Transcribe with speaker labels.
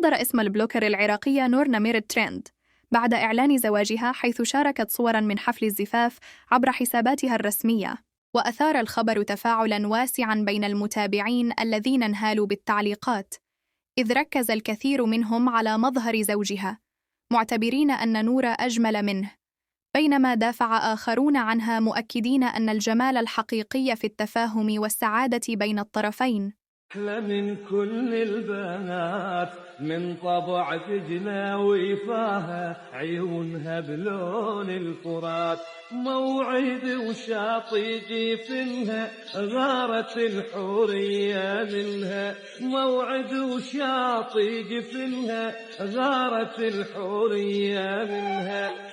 Speaker 1: تصدر اسم البلوكر العراقية نور نمير الترند بعد إعلان زواجها، حيث شاركت صوراً من حفل الزفاف عبر حساباتها الرسمية. وأثار الخبر تفاعلاً واسعاً بين المتابعين الذين انهالوا بالتعليقات، إذ ركز الكثير منهم على مظهر زوجها، معتبرين أن نور أجمل منه، بينما دافع آخرون عنها مؤكدين أن الجمال الحقيقي في التفاهم والسعادة بين الطرفين.
Speaker 2: أحلى من كل البنات، من طبع دجلة وفاها، عيونها بلون الفرات، موعد وشاطئ جفنها، غارت الحورية منها، موعد وشاطئ جفنها، غارت الحورية منها.